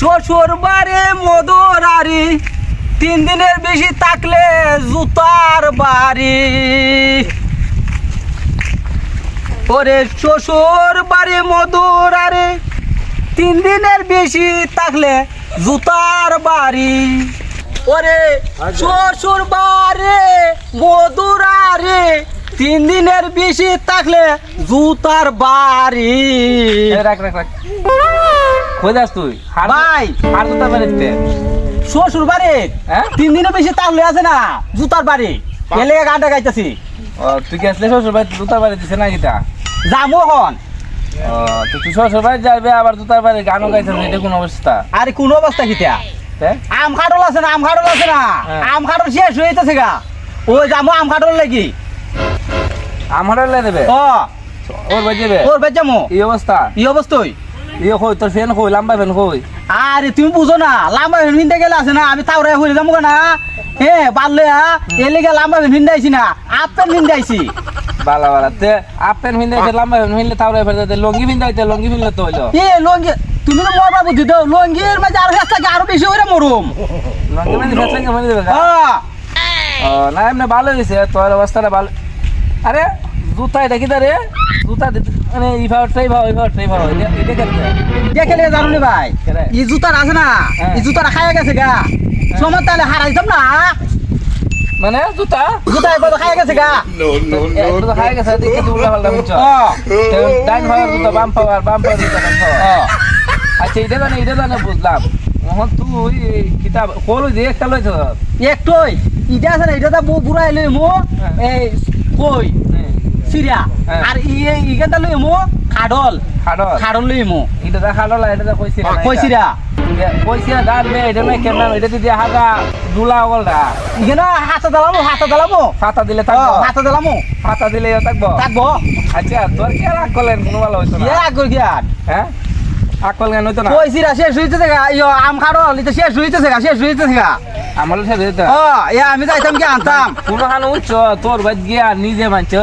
শ্বশুর বাড়ি মধুরারি 3 দিনের বেশি থাকলে জুতার বাড়ি। ওরে শ্বশুর বাড়ি মধুরারি 3 দিনের বেশি থাকলে জুতার বাড়ি। ওরে শ্বশুর বাড়ি মধুরারি 3 দিনের বেশি থাকলে জুতার বাড়ি। রাখ রাখ রাখ কই যাস তুই ভাই আর জুতার বাড়িতে শ্বশুর বাড়ি 3 দিনের বেশি থাকলে আছে না জুতার বাড়ি এলে গানটা গাইতেছি। তুই কি আসলে শ্বশুর বাড়ি জুতার বাড়ি দিছে না গীতা যাবো হন। তো তুই শ্বশুর বাড়ি যাবে আবার জুতার বাড়ি গানও গাইছিস, এটা কোন অবস্থা? আরে কোন অবস্থা কিতা আম খাটল আছে না, আম খাটল আছে না, আম খাটল শেষ হয়ে যেতেছে গা। ওই যাবো আম খাটল লাগি আমার দেবে ওর বাড়ি যাবে, ওর বাড়ি যাবো। এই অবস্থা এই অবস্থায় ইয়ে কই তোর ফ্যান কই লম্বা ফ্যান কই? আরে তুমি বুঝো না, লাম্বা ফ্যান ভিনতে গেলে আছে না আমি তাওরাই হয়ে যাবো না। হ্যাঁ পারলে এলে গেলে লাম্বা ফ্যান ভিন্দাইছি না, আপেন ভিন্দাইছি। বালা বালা তে আপেন ভিন্দাইতে লম্বা ফ্যান ভিনলে তাওরাই ফেরতে লঙ্গি ভিন্দাইতে লঙ্গি ভিনলে তো হইলো। এ লঙ্গি তুমি তো মরবা বুদ্ধি দাও, লঙ্গির মাঝে আরো একটা আরো বেশি হইরা মরুম। লঙ্গি মানে ফেসলেঙ্গে মানে দেবে না এমনি ভালো হয়েছে তোর অবস্থাটা ভালো। আরে জুতা এটা কি রে জুতা মানে এই ভাও এটা কেন দেখে লে জানো নি ভাই এই জুতার আছে না, এই জুতাটা খাইয়া গেছে গা। সময় তাহলে হারাইতাম না, মানে জুতা জুতা একবার খাইয়া গেছে গা। জুতা খাই গেছে দেখে তুই উল্টা পাল্টা বুঝছো ডাইন ভাই জুতা বাম পাওয়ার জুতা বাম পাওয়ার। আচ্ছা এটা জানে বুঝলাম। মোহন তুই কিতাব কল যে একটা লইছ একটই ইটা আছে না, এটা তো বুড়া লই মো এই কই সিরিয়া আর ইগানটা লই মো খাডল খাডল লই মো। এটা দা খাডল এটা দা কইছিরা কইছিরা দাঁত নে এটা না কেন এটা দিয়ে হাগা দুলা ওলডা ইগানা হাতা দালামো ফাতা দিলে থাকবো, হাতা দালামো ফাতা দিলে থাকবো। আচ্ছা তোর কি রাগ করলেন কোনো ভালো হইতো না? রাগ কর কি আর আকল জ্ঞান হইতো না? কইছিরা শেষ হইতেছে গা, ইয়ো আম খাডল এটা শেষ হইতেছে গা। আমার সাথে আমি যাইতাম কি আনতাম কোনো হান উচ্চ তোর বাদ গিয়া নিজে মানছ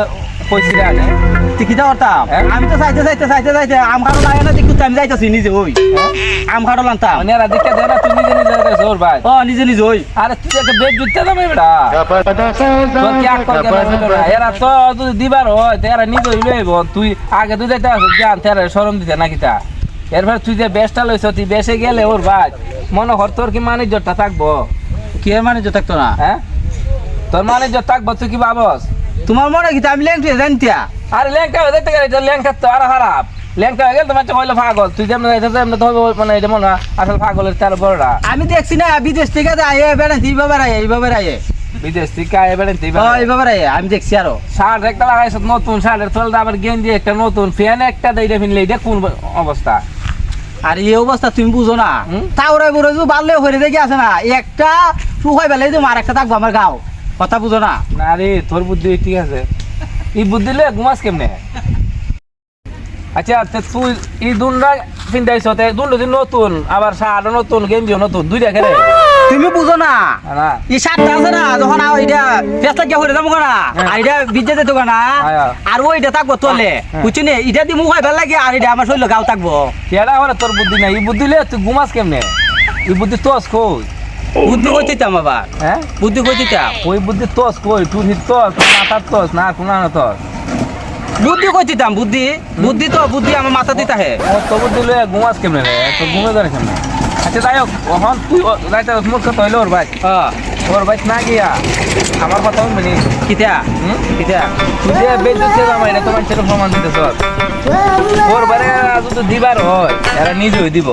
কইছিরা না টিকিটা করতাম। আমি তো চাইতে আম খাডল লাগে না দেখতে আমি যাইতাছি নিজে ওই আম খাডল আনতাম। মানে এরা দেখতে দেয় না তুই নিজে যাইতেছ ওর ভাই নিজে ওই। আরে তুই একটা বেড জুতে দাম বেটা তোর কি আকল জ্ঞান হইতো না? এরা তো যদি দিবার হয় তো এরা নিজে লইব। তুই আগে তুই যাইতে আসছ জ্ঞান তেরা শরম দিতে না কিতা। এরপর তুই যে বেশটা লইছ তুই বেশে গেলে ওর ভাই মনে কর তোর কি মানিজ্যটা থাকবো? কি মানিজ্য থাকতো না? তোর মানিজ্য থাকবো তুই কি ভাবস? তোমার মনে কি আমি ল্যাংটা জানতিয়া? আরে ল্যাংটা হয়ে যাইতে গেলে ল্যাংটা তো আরো খারাপ। ল্যাংটা হয়ে গেলে তোমার হইলো পাগল। তুই যেমন যাইতেছ এমনি তো মানে এটা মনে হয় আসলে পাগলের তার বড়টা। আমি দেখছি না বিদেশ থেকে বেড়াতে এইভাবে রায় বিদেশ থেকে বেড়াতে এইভাবে রায় আমি দেখছি। আরো শার্ট একটা লাগাইছ নতুন, শার্টের তলটা আবার গেঞ্জি একটা নতুন, ফ্যান একটা দেইটা ফিনলে এটা কোন অবস্থা? আর এই অবস্থা তুমি বুঝো না। তাওরাই বুড়ো বাড়লে হয়ে দেখে আছে না একটা শুকাই বেলাই তুমি আর একটা থাকবো আমার গাও, কথা বুঝো না? না রে তোর বুদ্ধি ঠিক আছে, এই বুদ্ধি লে ঘুমাস কেমনে? আচ্ছা তুই এই দুনটা চিন্তাইছ দুটো দিন নতুন আবার শার্টও নতুন গেঞ্জিও নতুন দুইটা খেলে তুমি বুঝো না। এই শার্টটা আছে না যখন এটা ফেসটা গিয়ে হয়ে যাবো না আর এটা বিজে যেত না আর ওইটা থাকবো তোলে বুঝছি নি এটা দিয়ে মুখাই ভাল লাগে আর এটা আমার শরীর গাও থাকবো। কেডা হলে তোর বুদ্ধি নাই? এই বুদ্ধি লে তুই ঘুমাস কেমনে? এই বুদ্ধি তোস কই? বুদ্ধি কই দিতাম আবার বুদ্ধি কই দিতাম? ওই বুদ্ধি তোস কই? তুই তোস মাথার তোস না কোন তোস বুদ্ধি কই দিতাম? বুদ্ধি তো বুদ্ধি আমার মাথা দিতা হে। তো বুদ্ধি লে ঘুমাস কেমনে রে? তো ঘুমে যাবে কেমনে? আচ্ছা যাই হোক এখন তুই যাইতে মোর কথা হইলো ওর ভাই না গিয়া আমার কথা শুনবি কিতা তুই যে বেজতে আমার এটা তোমার ছেলে প্রমাণ দিতেছ ওর বারে যদি দিবার হয় এরা নিজেই দিব।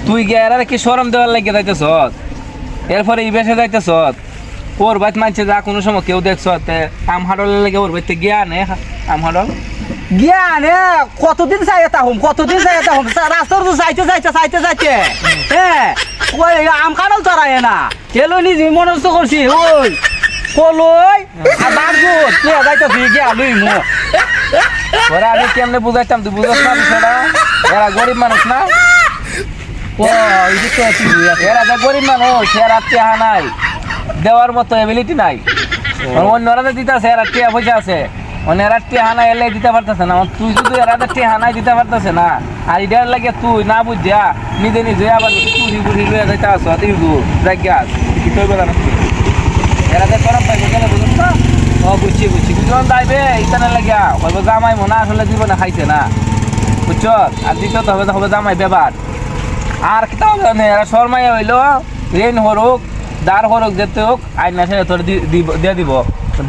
তুই গিয়া এরা কি শরম দেওয়ার লাগে যাইতেছ? এরপরে এই বেসে যাইতেছ ওর বাইত মানছে যা কোনো সময় কেউ দেখছ আম হাডলের লাগে ওর বাইতে গিয়া নে আম হাডল জ্ঞানে কতদিন চাইতে হম রাস্তার তো চাইতে ওই আম কাঁঠাল চড়ায় না এলো নিজে মনস্থ করছি ওই কলই আর বারগুট তুই যাইতেছি গিয়া লই মো ওরা আমি কেমনে বুঝাইতাম তুই বুঝাস না বিষয়টা? এরা গরিব মানুষ না, এরা যে গরিব মানুষ এরা টেহা নাই দেওয়ার মতো এবিলিটি নাই। অন্যরা দিতে আছে এরা টিয়া পয়সা আছে মানে এরা টেহানা এলে দিতে পারতেছে না তুই যদি এরা টেহানাই দিতে পারতেছে না আর এটার লাগে তুই না বুঝিয়া নিজে নিজে আবার চুরি বুড়ি লয়ে যাইতে আসো তুই জায়গা কি তুই বলা না তুই এরা যে করম পাইবো কেন বুঝুন না ও বুঝছি বুঝছি দুজন যাইবে ইতানে লাগিয়া হইব জামাই মনে আসলে জীবনে খাইছে না বুঝছ আর দ্বিতীয়ত হবে হবে জামাই বেবার আর কিতা হবে না এরা শর্মাই হইলো রেন হরুক দাঁড় হরুক যেতে হোক আইন না সে তোর দিয়ে দিব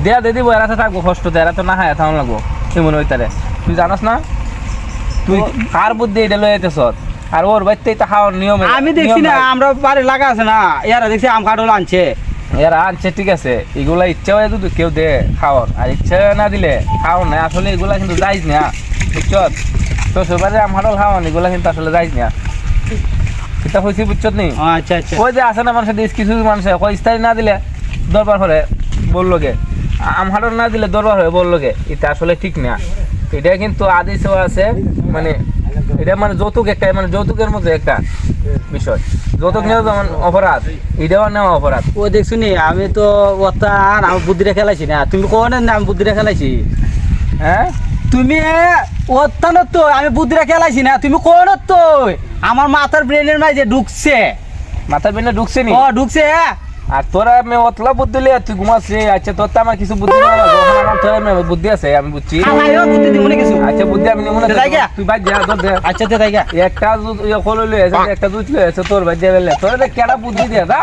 দিয়ে দিব এরা তো থাকবো কষ্টতে এরা তো না খায় থাকুন লাগবো তুই মনে হইতারে তুই জানাস না তুই কার বুদ্ধি এটা লয়ে যেতেছ আর ওর বাড়িতেই তো খাওয়ার নিয়ম আমি দেখছি না আমরা বাড়ি লাগা আছে না এরা দেখছি আম কাঁঠাল আনছে এরা আনছে ঠিক আছে এগুলা ইচ্ছা হয়ে যদি কেউ দে খাওয়ার আর ইচ্ছা না দিলে খাওয়ার না আসলে এগুলা কিন্তু যাইজ না বুঝছ তো সবাই আম কাঁঠাল খাওয়ান এগুলা কিন্তু আসলে যাইজ না এটা হয়েছে বুঝছত নি আচ্ছা আচ্ছা ওই যে আসে না মানুষের কিছু মানুষ ওই স্থায়ী না দিলে দরবার হলে বললো গে আম কাঁঠাল না দিলে দরবার হয়ে বললো গে এটা আসলে ঠিক না এটা কিন্তু আদেশও আছে মানে এটা মানে যৌতুক একটা মানে যৌতুকের মধ্যে একটা বিষয় যৌতুক নেওয়া যেমন অপরাধ এটাও নেওয়া অপরাধ ও দেখছো নি আমি তো ওতান আমি বুদ্ধিটা খেলাইছি না তুমি কোন না আমি বুদ্ধিটা খেলাইছি হ্যাঁ তুমি ওতান তো আমি বুদ্ধিটা খেলাইছি না তুমি কোন তো আমার মাথার ব্রেনের মাঝে ঢুকছে মাথার বেনে ঢুকছে নি ও ঢুকছে আর তোরা আমি অতলা বুদ্ধি লিয়ে তুই ঘুমাচ্ছি আচ্ছা তোর তো আমার কিছু বুদ্ধি নেই আমার তোর বুদ্ধি আছে আমি বুঝছি আমারও বুদ্ধি দিব না কিছু আচ্ছা বুদ্ধি আমি নিমুনা যাই গা। তুই বাদ যা তোর দে আচ্ছা তো তাই গা একটা দুধ খোলো লিয়ে একটা দুধ লিয়ে তোর বাদ যাবে তোর কেডা বুদ্ধি দিয়ে দা